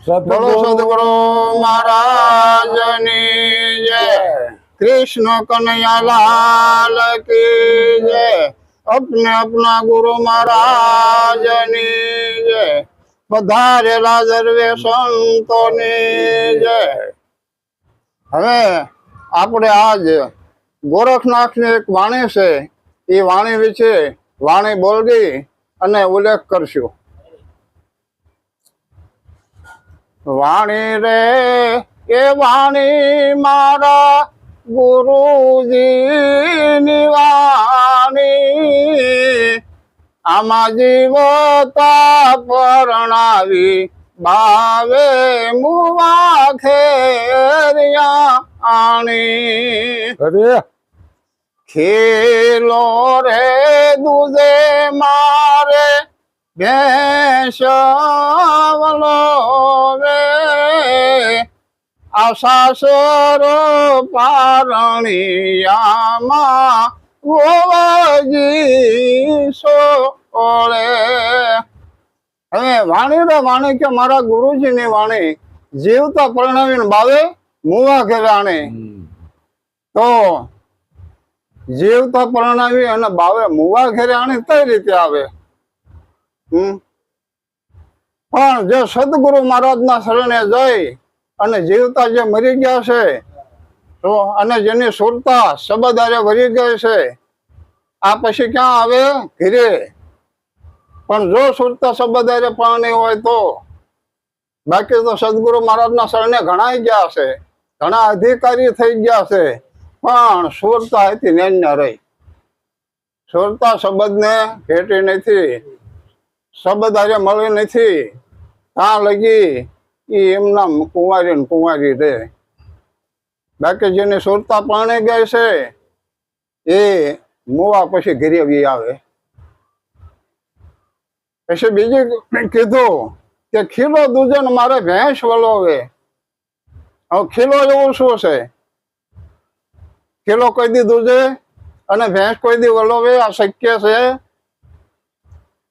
બોલો સદગુરુ મહારાજની જય। कृष्ण कन्हैया लाल की जय। अपने अपना गुरु महाराज ની જય। પધારેલા સર્વે સંતોની જય। હવે આપણે આજ ગોરખનાથની એક વાણી છે, એ વાણી વિશે વાણી બોલવી અને ઉલ્લેખ કરશું। વાણી રે એ વાણી મારા ગુરુજીની વાણી, આમાં જીવતા પરણાવી બાવે મુવા ખેરિયા આણી। ખેલો રે દૂધે મારે ભેંસ વલોવે, આ સાસરો પારણિયામાં ગોવજી સોળે। હવે વાણી રે વાણી કે મારા ગુરુજીની વાણી, જીવતા પરણાવીને બાવે મુવા ઘેરાણી। તો જીવતા પરણાવી અને બાવે મુવા ઘેરાણી કઈ રીતે આવે? પણ જે સદગુરુ મહારાજના શરણે જઈ અને જીવતા જે મરી ગયા છે, તો અને જેની સુરતા શબ્દારે ભરી ગઈ છે, આ પછી ક્યાં આવે? ઘીરે। પણ જો સુરતા શબ્દારે પાણી હોય તો, બાકી તો સદગુરુ મહારાજના શરણે ઘણા ગયા છે, ઘણા અધિકારી થઈ ગયા છે, પણ સુરતા હતી નેન્યા રહી। સુરતા શબ્દને ભેટી નથી, શબ્દારે મળી નથી, ત્યાં લગી એમના કુંવારી ને કુંવારી રે। બાકી જેની સુરતા પાણી ગઈ છે, એ મુવા પછી ઘરે આવે। પછી બીજી કીધું કે ખીલો દૂધે ને મારે ભેંસ વલોવે। હવે ખીલો એવું શું છે? ખીલો કોઈ દી દૂધે અને ભેંસ કોઈ દી વલોવે, આ શક્ય છે?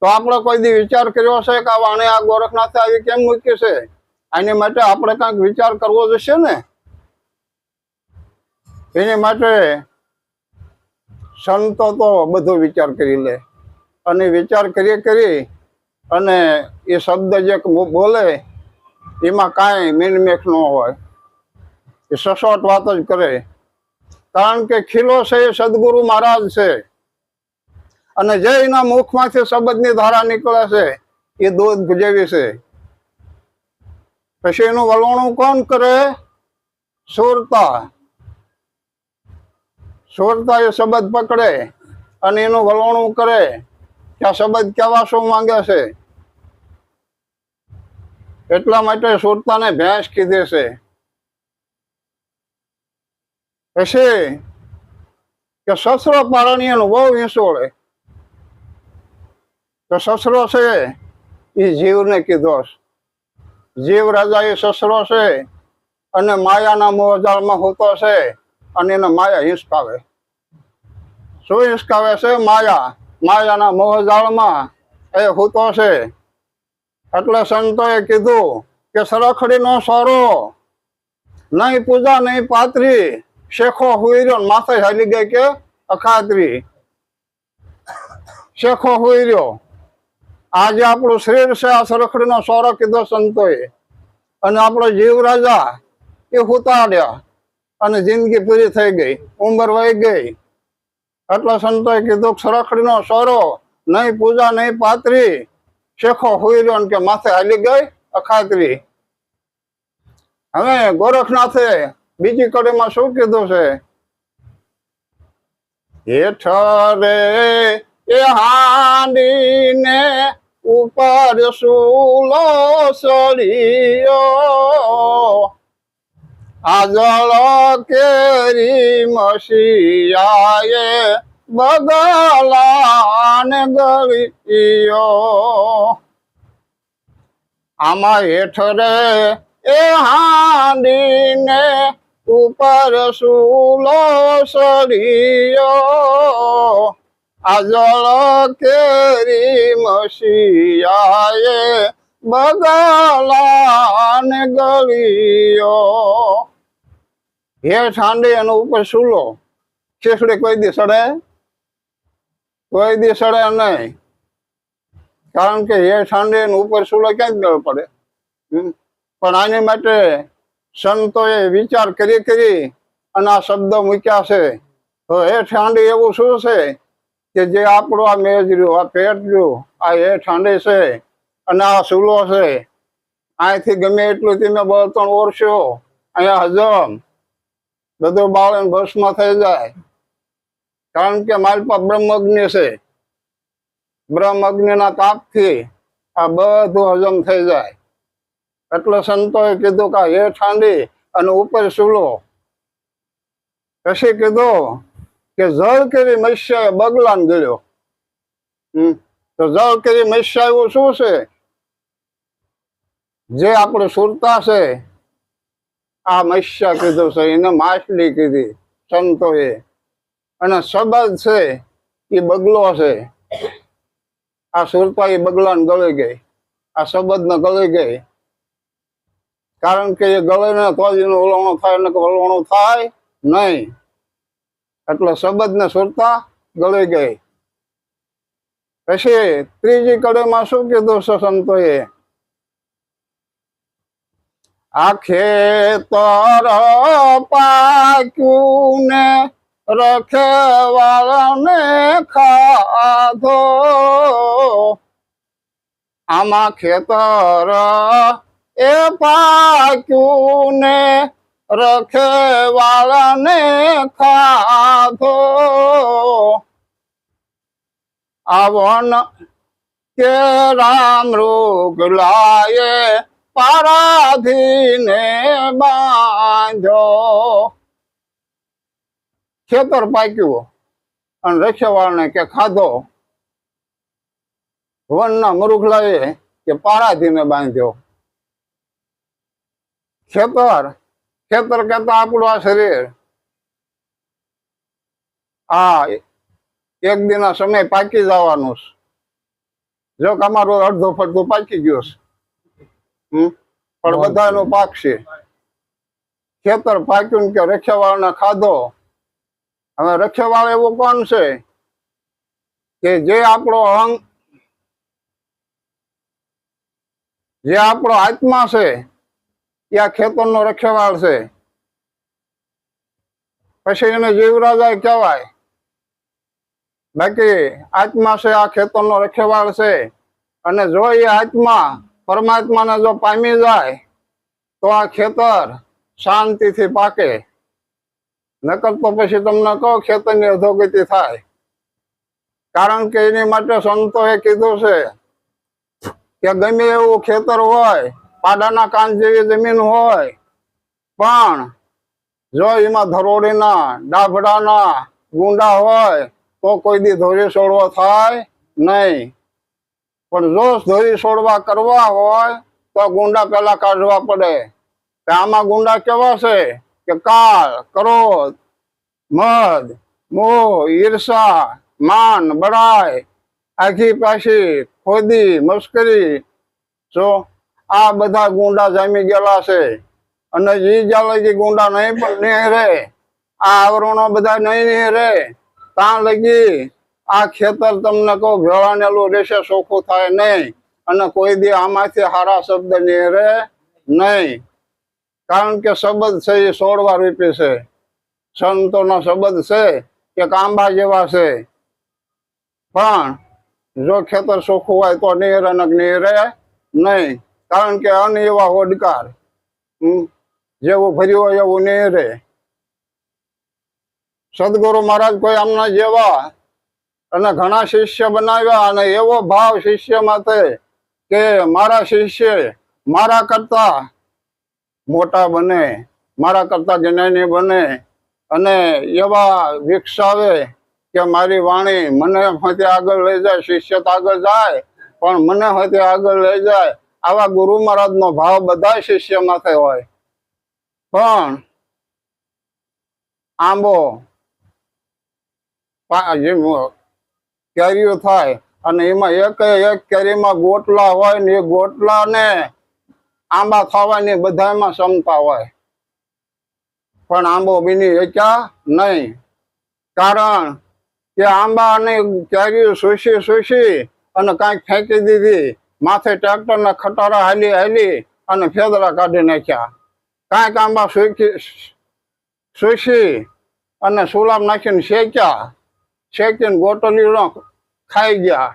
તો આપણે કોઈ દી વિચાર કર્યો છે કે આ વાણે આ ગોરખનાથે આવી કેમ મૂકી છે? આની માટે આપણે કંઈક વિચાર કરવો જોઈશે ને। એની માટે સંતો તો બધો વિચાર કરી લે, અને વિચાર કરી અને એ શબ્દ જે બોલે એમાં કાંઈ મીનમેખ ન હોય, એ સચોટ વાત જ કરે। કારણ કે ખીલો છે એ સદગુરુ મહારાજ છે, અને જે એના મુખમાંથી શબ્દની ધારા નીકળે છે એ દૂધ જેવી છે। પછી એનું વલણું કોણ કરે? સુરતા। સુરતા એ શબ્દ પકડે અને એનું વલણું કરે કે આ શબ્દ કેવા શું માંગે છે। એટલા માટે સુરતાને ભેંસ કીધે છે। પછી કે સસરો પારણીયાનો બહુ હિંસોળે, તો સસરો છે એ જીવને કીધો। જીવ રાજા એ સસરો છે, અને માયાના મોહજાળમાં હોતો છે, અને એને માયા હિંસકાવે। શું હિંસકાવે છે? માયાના મોહજાળમાં એ હોતો છે। એટલે સંતોએ કીધું કે સરખડીનો સોરો, નહીં પૂજા નહીં પાત્રી, શેખો હુઈ રહ્યો માથે હાલી ગઈ કે અખાત્રી। શેખો હુઈ રહ્યો, આજે આપણું શરીર છે, આ સરખડીનો સોરો કીધો સંતોએ, અને આપણો જીવ રાજા એ હુતાડ્યા અને જિંદગી પૂરી થઈ ગઈ, ઉંમર વહી ગઈ। એટલે સંતોએ કીધું સરખડીનો સોરો, નહીં પૂજા નહીં પાત્રી, શેખો હુઈ રહ્યો કે માથે હાલી ગઈ અખાત્રી। હવે ગોરખનાથે બીજી કડીમાં શું કીધું છે? હેઠ રે એ હાંડીને ઉપર સૂલો સળિયો, આજળ કેરી મસીયાએ બગલાન ગળિયો। આમાં હેઠ રે એ હાંડીને ઉપર સૂલો સળિયો, આજળ કેરી મસીયાએ બગલા ને ગળીઓ હેઠ હાંડી અને ઉપર સૂલો. શીખડી કોઈ દી સડે? કોઈ દી સડે નહીં. કારણ કે હેઠ હાંડી ને ઉપર સૂલો ક્યાં જ ગળ પડે. પણ આની માટે સંતોએ વિચાર કરી અને આ શબ્દો મૂક્યા છે. તો હેઠ હાંડી એવું શું છે કે જે આપણું આ મેજર્યું, આ પેટ રહ્યું, આ હેઠ હાંડી છે અને આ સૂલો છે. અહીંથી ગમે એટલું તમે બળતણ ઓરશો, અહીંયા હજમ બધું બાળન ભસ્મ થઈ જાય. કારણ કે મારી પાસે બ્રહ્મ અગ્નિ છે. બ્રહ્મ અગ્નિના તાપથી આ બધું હજમ થઈ જાય. એટલે સંતોએ કીધું કે હેઠ હાંડી અને ઉપર સૂલો. પછી કીધું કે જળ કરી મત્સ્ય બગલાને ગળ્યો. તો જળ કરી મત્સ્ય એવું શું છે? જે આપણે સુરતા છે આ મત્સ્ય કીધું છે, એને માછલી કીધી સંતોએ. અને શબ્દ છે એ બગલો છે. આ સુરતા એ બગલાને ગળી ગઈ, આ શબ્દ ને ગળી ગઈ. કારણ કે એ ગળે ને તો જ એનું વલણું થાય, ને વલણું થાય નહીં. એટલે શબ્દ ને સુરતા ગળી ગઈ. પછી ત્રીજી કડીમાં શું કીધું છે સંતોએ? આ ખેતર પાક્યું ને રખેવાળને ખાધો. આમાં ખેતર એ પાક્યું ને રખેવાળને ખાધો. આવન કે રામ મૃગલાએ પારાધીને બાંધો. ખેતર પાક્યું અને રખેવાળને કે ખાધો. વનના મૃગલાએ કે પારાધીને બાંધ્યો. ખેતર કહેતા આપણું આ શરીર આ એક દિના સમય પાકી જવાનું છે. જો કે અમારું અડધો ફરતું પાકી ગયો છે, પણ બધાનો પાક છે. ખેતર પાક્યું કે રખેવાળને ખાધો. હવે રખેવાળ એવું કોણ છે કે જે આપણો અંગ, જે આપણો આત્મા છે એ આ ખેતરનો રખેવાળ છે. પછી એને જીવરાજા કહેવાય. બાકી આત્મા છે આ ખેતરનો રખેવાળ છે. અને જો એ આત્મા પરમાત્માને જો પામી જાય તો આ ખેતર શાંતિથી પાકે. નકર તો પછી તમને કહો ખેતરની અધોગતિ થાય. કારણ કે એની માટે સંતોએ કીધું છે કે ગમે એવું ખેતર હોય, પાડાના કાન જેવી જમીન હોય, પણ જો એમાં ધરોડીના ડાભડાના ગુંડા હોય તો કોઈ દી ધોરી છોડવો થાય નહીં. પણ જો ધોરી છોડવા કરવા હોય તો ગુંડા પેલા કાઢવા પડે. આમાં ગુંડા કેવા છે કે કાળ, ક્રોધ, મદ, મોહ, ઈર્ષા, માન, બડાઈ, આખી પાછી, ખોદી, મસ્કરી, જો આ બધા ગુંડા જામી ગયેલા છે. અને જી જ્યાં લગી ગુંડા નહીં પણ નહીં રે, આ આવરણો બધા નહીં રે, ત્યાં લગી આ ખેતર તમને કહું ભેળાનેલું રહેશે, ચોખ્ખું થાય નહીં. અને કોઈ દી આમાંથી સારા શબ્દ નહીં રે નહીં. કારણ કે શબ્દ છે એ છોડવા રૂપી છે. સંતોનો શબ્દ છે કે આંબા જેવા છે. પણ જો ખેતર ચોખ્ખું હોય તો નીર અને નીરે નહીં. કારણ કે અન એવા હોડકાર જેવું ભર્યું હોય એવું નહીં રે. સદગુરુ મહારાજ કોઈ આમના જેવા અને ઘણા શિષ્ય બનાવ્યા. અને એવો ભાવ શિષ્ય માટે કે મારા શિષ્ય મારા કરતા મોટા બને, મારા કરતા જ્ઞાની બને. અને એવા વિકસાવે કે મારી વાણી મને હોતે આગળ લઈ જાય. શિષ્ય તો આગળ જાય પણ મને હોતે આગળ લઈ જાય. આવા ગુરુ મહારાજ નો ભાવ બધા શિષ્ય માથે હોય. પણ આંબો કેરીઓ થાય અને એમાં એક કેરીમાં ગોટલા હોય ને એ ગોટલા ને આંબા થવાની બધામાં ક્ષમતા હોય, પણ આંબો બીની શક્યા નહીં. કારણ કે આંબા અને કેરીઓ શોષી અને કાંઈક ફેંકી દીધી, માથે ટ્રેક્ટરના ખટારા હાલી અને ફેદરા કાઢી નાખ્યા. કાંઈક આંબા શોષી અને સુલામ નાખીને શેકીને ગોટલીનો ખાઈ ગયા.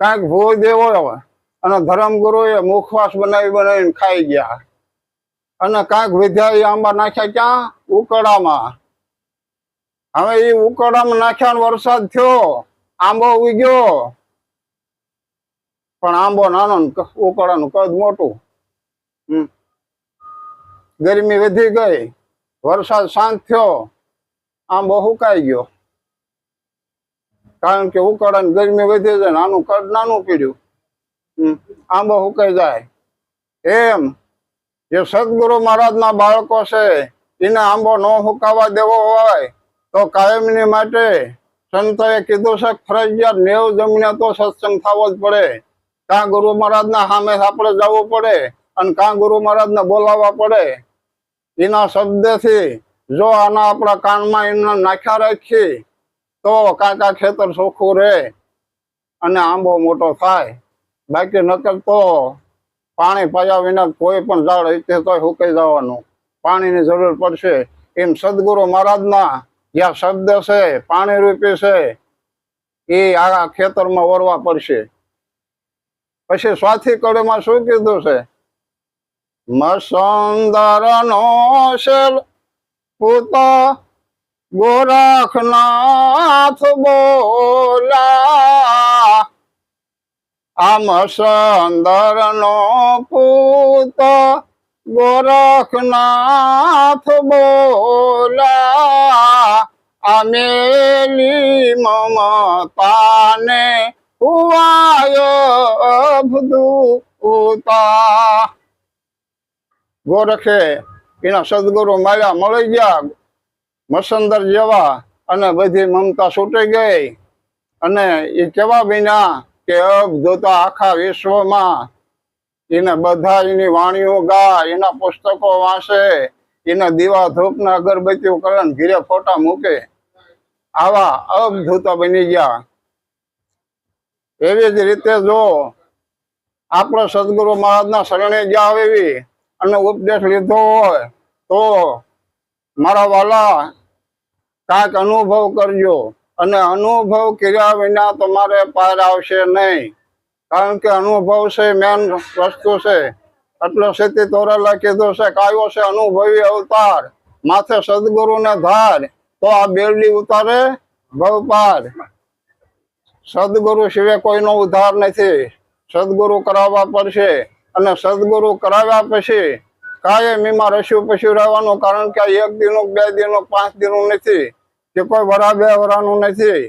કાંઈક ભૂ દેવો અને ધર્મગુરુએ મુખવાસ બનાવીને ખાઈ ગયા. અને કાંઈક વિદ્યા આંબા નાખ્યા ક્યાં? ઉકળામાં. હવે એ ઉકળામાં નાખ્યા વરસાદ થયો, આંબો ઉગ્યો, પણ આંબો નાનો, ઉકળાનું કદ મોટું. ગરમી વધી ગઈ, વરસાદ શાંત થયો, આંબો સુકાઈ ગયો. કારણ કે ઉકળાની ગરમી વધી જાય, નાનું કદ નાનું પીડ્યું, આંબો સુકાઈ જાય. એમ જે સદગુરુ મહારાજના બાળકો છે એને આંબો ન સુકાવા દેવો હોય તો કાયમની માટે સંતોએ કીધું છે ફરજિયાત 90 જમીને તો સત્સંગ થવો જ પડે. કાં ગુરુ મહારાજના સામે આપણે જવું પડે અને કાં ગુરુ મહારાજને બોલાવવા પડે. એના શબ્દથી જો આના આપણા કાનમાં એના નાખ્યા રાખીએ તો કાંકા ખેતર ચોખ્ખું રહે અને આંબો મોટો થાય. બાકી નકર તો પાણી પાયા વિના કોઈ પણ ઝાડ રીતે તો સુકાઈ જવાનું, પાણીની જરૂર પડશે. એમ સદગુરુ મહારાજના જ્યાં શબ્દ છે પાણી રૂપી છે એ આ ખેતરમાં ઓરવા પડશે. પછી સ્વાથી કડીમાં શું કીધું છે? મસંદર નો શેલ પૂતા ગોરખનાથ બોલા, આ મસંદર નો પૂત ગોરખનાથ બોલા, આ મેલી મમતાને હુવાયો ભૂતા. ગોરખે એના સદગુરુ માયા મળી ગયા મસંદર જેવા અને બધી મમતા છૂટી ગઈ. અને એ કેવા બન્યા કે અબધૂતા આખા વિશ્વમાં એને બધા એની વાણીઓ ગા, એના પુસ્તકો વાંચે, એના દીવા ધૂપના અગરબત્તીઓ કરે, ઘીરે ફોટા મૂકે. આવા અબધૂતા બની ગયા. એવી જ રીતે જો આપણે સદગુરુ મહારાજના શરણે ગયા એવી અને ઉપદેશ લીધો હોય તો મારા વાલા કાંઈક અનુભવ કરજો. અને અનુભવ કર્યા વિના તમારે પાર આવશે નહીં. કારણ કે અનુભવ છે મેન વસ્તુ છે. એટલે સ્થિતિ તોરેલા કીધું છે કાયો છે અનુભવી અવતાર, માથે સદગુરુને ધાર, તો આ બેરડી ઉતારે ભવપાર. સદગુરુ સિવાય કોઈનો ઉદ્ધાર નથી. સદગુરુ કરાવવા પડશે. અને સદગુરુ કરાવ્યા પછી કાયમ એમાં રસ્યું પસ્યું રહેવાનું. કારણ કે 1 દિનનું 2 દિનનું 5 દિનનું નથી કે કોઈ વરા 2 વરાનું નથી.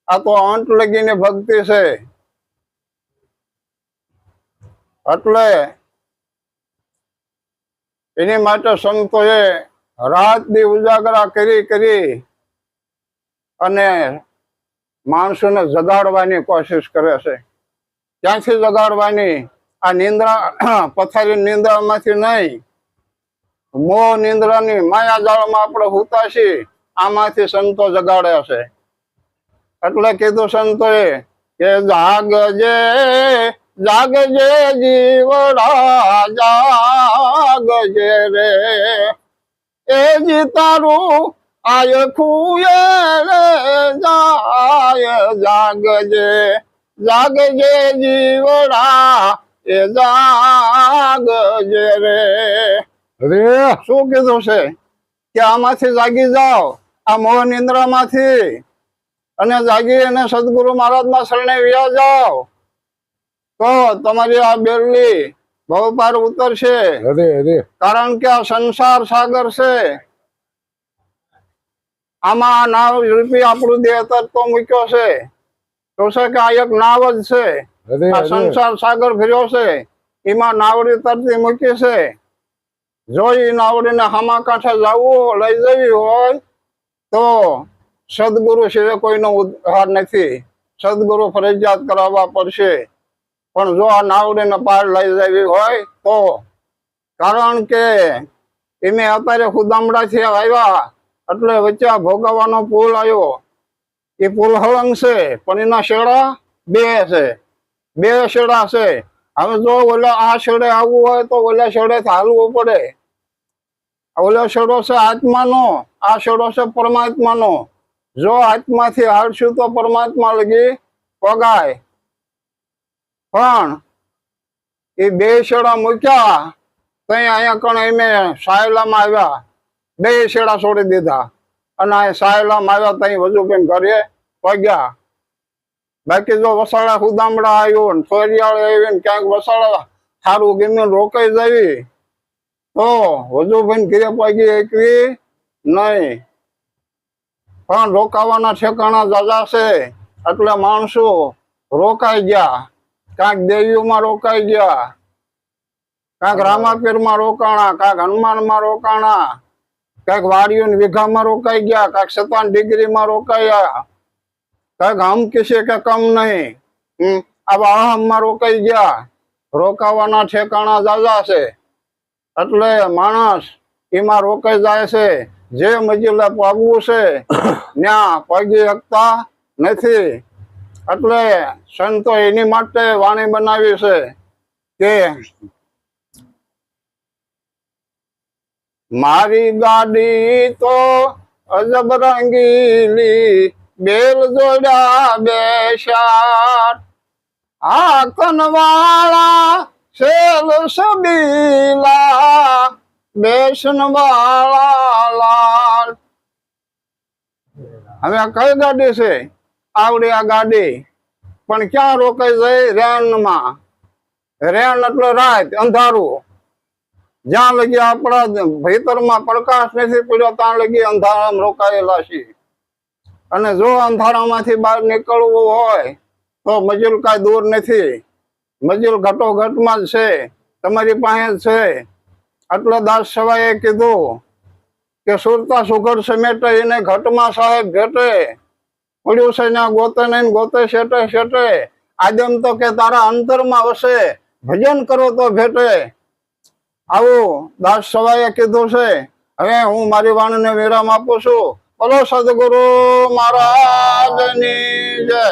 આ તો અંત લગીની ભક્તિ છે. એટલે એની માટે સંતોએ રાત દી ઉજાગરા કરી અને માણસોને જગાડવાની કોશિશ કરે છે. ક્યાંથી જગાડવાની? આ નિંદ્રા પથારી નિંદ્રામાંથી નહીં, મોહ નિંદ્રાની માયાજાળમાં આપણે હુતા છીએ, આમાંથી સંતો જગાડે છે. એટલે કીધું સંતોએ કે જાગજે જાગજે જીવડા જાગજે રે, એ જી તારું આય ખુએ જાય. જાગજે જાગજે જીવડા એ જાગજે રે. શું કીધું છે કે આમાંથી જાગી જાઓ, આ મોહ નિંદ્રામાંથી, અને જાગી અને સદગુરુ મહારાજના શરણે વ્યા જાઓ તો તમારી આ બેરલી બહુ પાર ઉતરશે. કારણ કે આ સંસાર સાગર છે. આમાં નાવ રૂપી આપણું દેહ તો મૂક્યો છે. તો છે કે આ એક નાવ જ છે. આ સંસાર સાગર ફર્યો છે, એમાં નાવડી તરતી મૂકી છે. જો એ નાવડીને હામા કાંઠે જવું લઈ જવી હોય તો સદગુરુ સિવાય કોઈનો ઉદ્ધાર નથી. સદગુરુ ફરજિયાત કરાવવા પડશે. પણ જો આ નાવડીને પાર લઈ જવી હોય તો, કારણ કે એમે અત્યારે ખુદામડાથી આવ્યા એટલે વચ્ચે આ ભોગવવાનો પુલ આવ્યો. એ પુલ હળંગ છે પણ એના શેડા બે છે, બે શેડા છે. હવે જો ઓલા આ શેડે આવવું હોય તો ઓલા શેડે હાલવું પડે. ઓલો શેડો છે આત્માનો, આ શેડો છે પરમાત્માનો. જો આત્માથી હાલશું તો પરમાત્મા લગી પગાય. પણ એ બે શેડા મૂક્યા તઈ અહીંયા કણ એમે સાયલામાં આવ્યા, બે શેડા છોડી દીધા અને આ સાયલામાં આવ્યા તઈ વજુબેન ઘરે પગ્યા. બાકી જો વસાડા ખુદામડા આવ્યું ને ફરિયાળ આવી ને ક્યાંક વસાડા સારું ગમે રોકાઈ જવી તો વજુભાઈ ઘરે પગી એકવી નહીં. પણ રોકાવાના ઠેકાણા જાજા છે એટલે માણસો રોકાઈ ગયા. કાંક દેવીઓમાં રોકાઈ ગયા, કાંક રામાપીરમાં રોકાણા, કાંક હનુમાનમાં રોકાણા, કાંક વાડીઓની વીઘામાં રોકાઈ ગયા, કાંક 57 ડિગ્રીમાં રોકાયા, કાંક હમ કિસે કે કમ નહીં આવા અહમમાં રોકાઈ ગયા. રોકાવાના ઠેકાણા જાજા છે એટલે માણસ એમાં રોકાઈ જાય છે. જે મંજિલે પગવું છે ત્યાં પગી શકતા નથી. એટલે સંતો એની માટે વાણી બનાવી છે કે મારી ગાડી તો અજબ રંગીલી, બેલ જોડ્યા બેસાર, આ કનવાળા શેલ સબીલા, બેસન વાળા લાલ. હવે આ કઈ ગાડી છે? આવડી આ ગાડી. પણ ક્યાં રોકાઈ જાય? રેનમાં. રેન એટલે રાત, અંધારું. જ્યાં લગી આપણા ભીતરમાં પ્રકાશ નથી પડ્યો ત્યાં લગી અંધારામાં રોકાયેલા છે. અને જો અંધારામાંથી બહાર નીકળવું હોય તો મજૂર કાંઈ દૂર નથી. મજૂર ઘટોઘટમાં જ છે, તમારી પાસે જ છે. એટલે દાસ સવાએ કીધું કે સુરતા સુઘડ સમેટે એને ઘટમાં સાહેબ ભેટે, પડ્યું છે ને ગોતે નહીં ગોતે શેટે શેટે, આદમ તો કે તારા અંતરમાં વસે, ભજન કરો તો ભેટે. આવું દાસ સવાએ કીધું છે. હવે હું મારી વાણીને વિરામ આપું છું. બોલો સદગુરુ મહારાજની જય.